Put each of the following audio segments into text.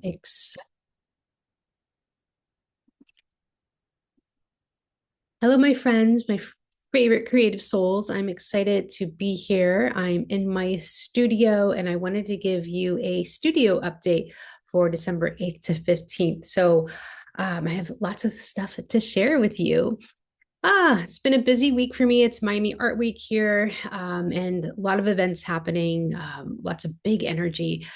Ex Hello, my friends, favorite creative souls. I'm excited to be here. I'm in my studio and I wanted to give you a studio update for December 8th to 15th. I have lots of stuff to share with you. It's been a busy week for me. It's Miami Art Week here, and a lot of events happening, lots of big energy,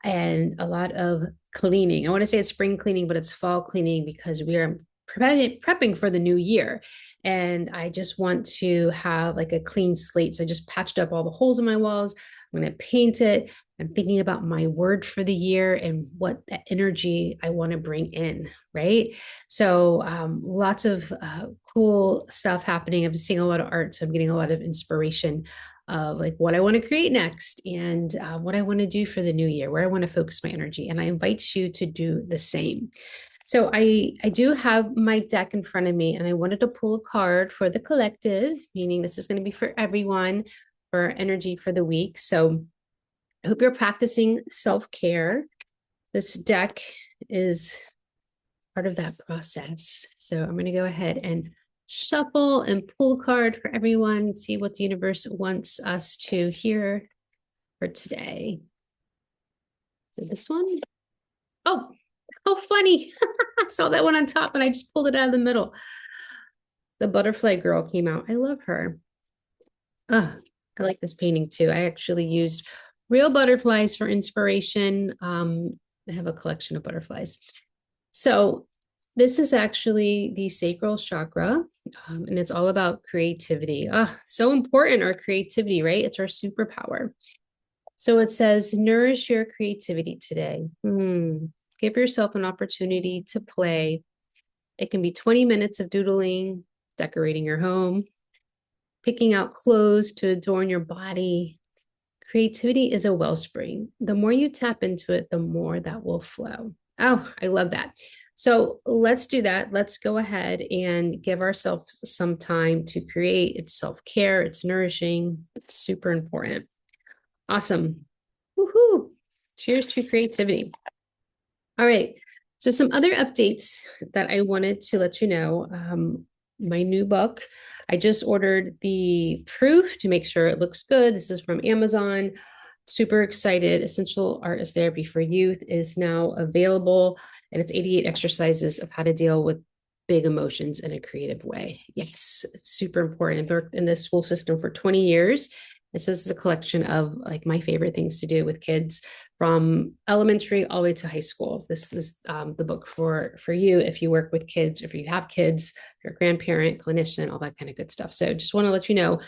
and a lot of cleaning. I want to say it's spring cleaning, but it's fall cleaning because we are prepping for the new year. And I just want to have like a clean slate. So I just patched up all the holes in my walls. I'm going to paint it. I'm thinking about my word for the year and what energy I want to bring in, right? Lots of cool stuff happening. I'm seeing a lot of art, so I'm getting a lot of inspiration of like what I want to create next and what I want to do for the new year, where I want to focus my energy. And I invite you to do the same. So I do have my deck in front of me, and I wanted to pull a card for the collective, meaning this is going to be for everyone for energy for the week. So I hope you're practicing self-care. This deck is part of that process. So I'm going to go ahead and shuffle and pull a card for everyone, see what the universe wants us to hear for today. So this one. Oh, how funny. I saw that one on top and I just pulled it out of the middle. The butterfly girl came out. I love her. I like this painting too. I actually used real butterflies for inspiration. I have a collection of butterflies. So this is actually the sacral chakra, and it's all about creativity. So important, our creativity, right? It's our superpower. So it says, nourish your creativity today. Give yourself an opportunity to play. It can be 20 minutes of doodling, decorating your home, picking out clothes to adorn your body. Creativity is a wellspring. The more you tap into it, the more that will flow. Oh, I love that. So let's do that. Let's go ahead and give ourselves some time to create. It's self-care, it's nourishing, it's super important. Awesome. Woohoo. Cheers to creativity. All right. So some other updates that I wanted to let you know. My new book, I just ordered the proof to make sure it looks good. This is from Amazon. Super excited. Essential Art is Therapy for Youth is now available, and it's 88 exercises of how to deal with big emotions in a creative way. Yes, it's super important. I've worked in the school system for 20 years. And so this is a collection of like my favorite things to do with kids from elementary all the way to high school. This is the book for you if you work with kids, if you have kids, if you're a grandparent, clinician, all that kind of good stuff. So just want to let you know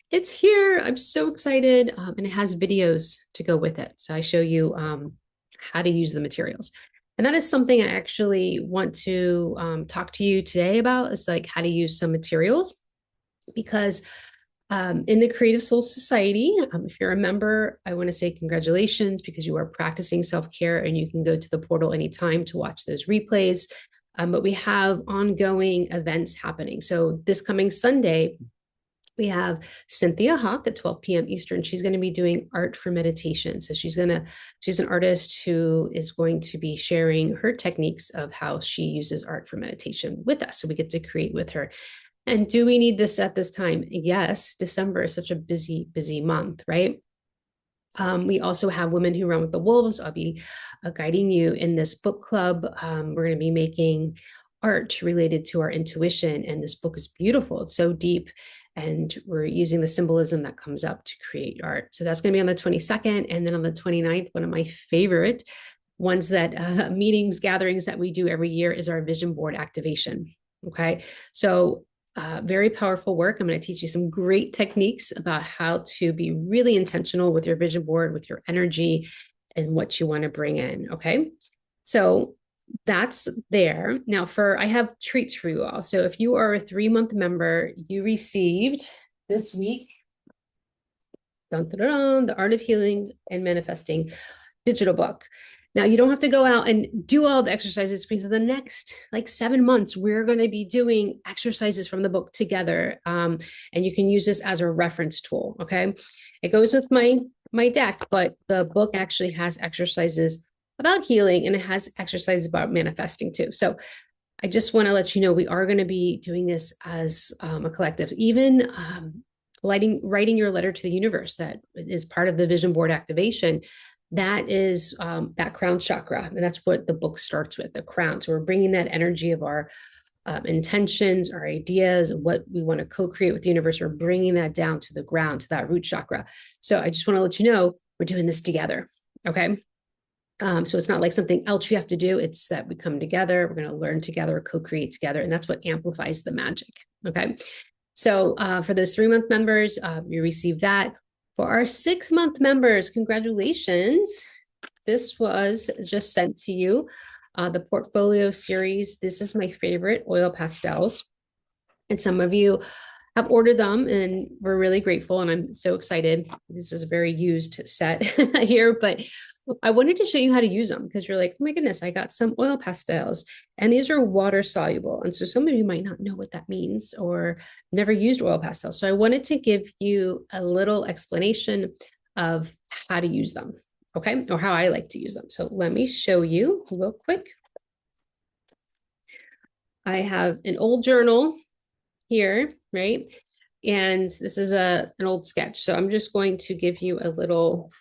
it's here. I'm so excited. And it has videos to go with it. So I show you how to use the materials. And that is something I actually want to talk to you today about is like how to use some materials because in the Creative Soul Society, if you're a member, I want to say congratulations because you are practicing self-care and you can go to the portal anytime to watch those replays. But we have ongoing events happening. So this coming Sunday, we have Cynthia Hawk at 12 p.m. Eastern. She's going to be doing art for meditation. So she's an artist who is going to be sharing her techniques of how she uses art for meditation with us. So we get to create with her. And do we need this at this time? Yes, December is such a busy, busy month, right? We also have Women Who Run with the Wolves. I'll be guiding you in this book club. We're going to be making art related to our intuition. And this book is beautiful. It's so deep. And we're using the symbolism that comes up to create art. So that's going to be on the 22nd. And then on the 29th, one of my favorite ones that meetings, gatherings that we do every year is our vision board activation. Okay. So very powerful work. I'm going to teach you some great techniques about how to be really intentional with your vision board, with your energy and what you want to bring in. Okay. So that's there. Now I have treats for you all. So if you are a 3-month member, you received this week, the Art of Healing and Manifesting digital book. Now, you don't have to go out and do all the exercises because the next like 7 months, we're going to be doing exercises from the book together. And you can use this as a reference tool. Okay. It goes with my deck, but the book actually has exercises about healing, and it has exercises about manifesting too. So I just want to let you know we are going to be doing this as a collective, even writing your letter to the universe that is part of the vision board activation. That is that crown chakra. And that's what the book starts with, the crown. So we're bringing that energy of our intentions, our ideas, what we want to co-create with the universe. We're bringing that down to the ground, to that root chakra. So I just want to let you know we're doing this together. Okay. So it's not like something else you have to do. It's that we come together, we're going to learn together, co-create together, and that's what amplifies the magic. Okay. So for those 3-month members, you receive that. For our 6-month members, congratulations. This was just sent to you. The portfolio series. This is my favorite oil pastels. And some of you have ordered them and we're really grateful. And I'm so excited. This is a very used set here, but I wanted to show you how to use them because you're like, oh my goodness, I got some oil pastels and these are water soluble. And so some of you might not know what that means or never used oil pastels. So I wanted to give you a little explanation of how to use them. Okay. Or how I like to use them. So let me show you real quick. I have an old journal here, right? And this is an old sketch. So I'm just going to give you a little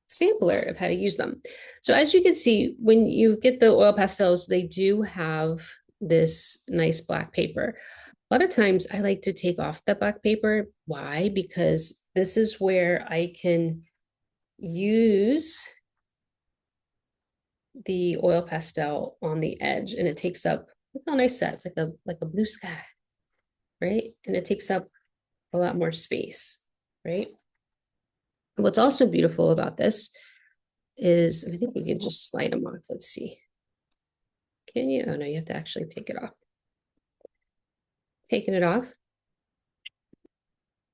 sampler of how to use them. So as you can see, when you get the oil pastels, they do have this nice black paper. A lot of times I like to take off the black paper. Why? Because this is where I can use the oil pastel on the edge and it takes up, look how nice that, it's like a blue sky, right? And it takes up a lot more space, right? What's also beautiful about this is, I think we can just slide them off. Let's see. Can you? Oh no, you have to actually take it off. Taking it off,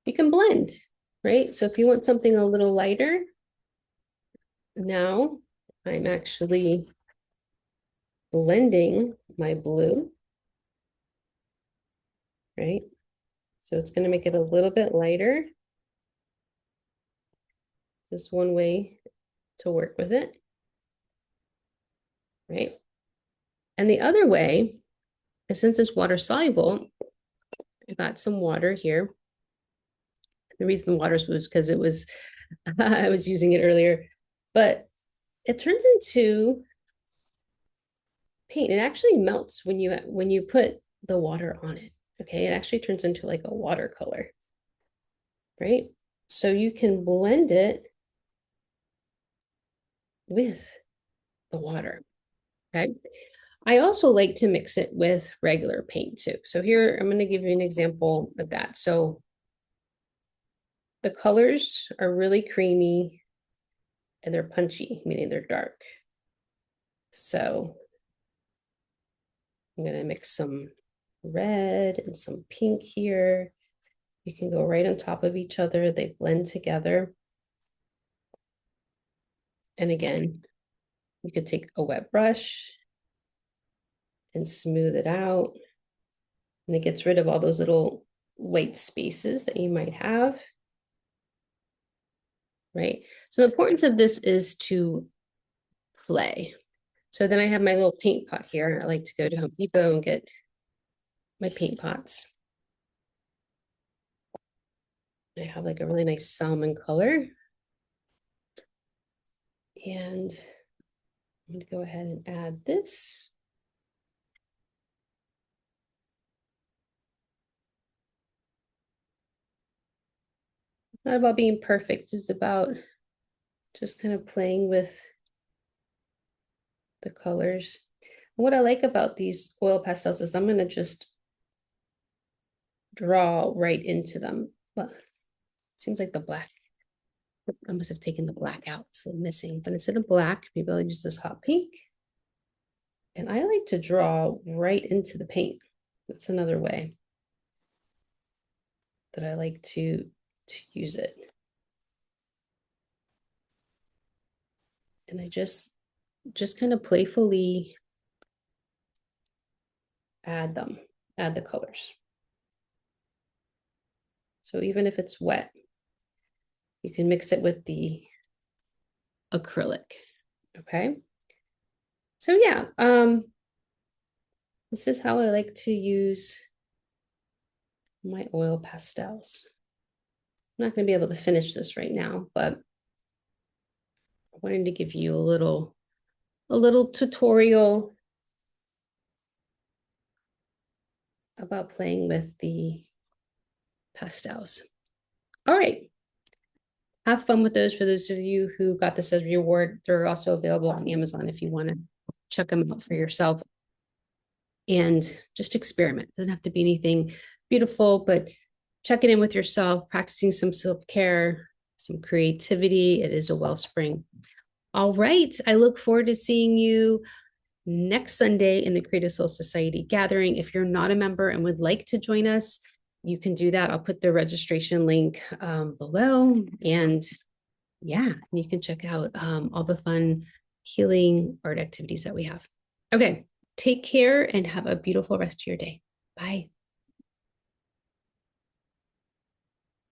you can blend, right? So if you want something a little lighter, now I'm actually blending my blue, right? So it's going to make it a little bit lighter. Just one way to work with it, right? And the other way is, since it's water soluble, I got some water here. The reason the water was because it was, I was using it earlier, but it turns into paint. It actually melts when you put the water on it. Okay, it actually turns into like a watercolor, right? So you can blend it with the water. Okay. I also like to mix it with regular paint too. So here I'm going to give you an example of that. So the colors are really creamy and they're punchy, meaning they're dark. So I'm going to mix some red and some pink here. You can go right on top of each other. They blend together. And again, you could take a wet brush and smooth it out. And it gets rid of all those little white spaces that you might have. Right? So the importance of this is to play. So then I have my little paint pot here. I like to go to Home Depot and get my paint pots. I have like a really nice salmon color. And I'm going to go ahead and add this. It's not about being perfect. It's about just kind of playing with the colors. What I like about these oil pastels is I'm going to just draw right into them. But it seems like the black, I must have taken the black out. It's missing. But instead of black, maybe I'll use this hot pink. And I like to draw right into the paint. That's another way that I like to use it. And I just kind of playfully add the colors. So even if it's wet, you can mix it with the acrylic. Okay. So yeah, this is how I like to use my oil pastels. I'm not going to be able to finish this right now, but I wanted to give you a little tutorial about playing with the pastels. All right. Have fun with those. For those of you who got this as a reward, they're also available on Amazon if you want to check them out for yourself and just experiment. It doesn't have to be anything beautiful, but checking in with yourself, practicing some self-care, some creativity. It is a wellspring. All right. I look forward to seeing you next Sunday in the Creative Soul Society gathering. If you're not a member and would like to join us, you can do that. I'll put the registration link below. And yeah, you can check out all the fun healing art activities that we have. Okay, take care and have a beautiful rest of your day. Bye.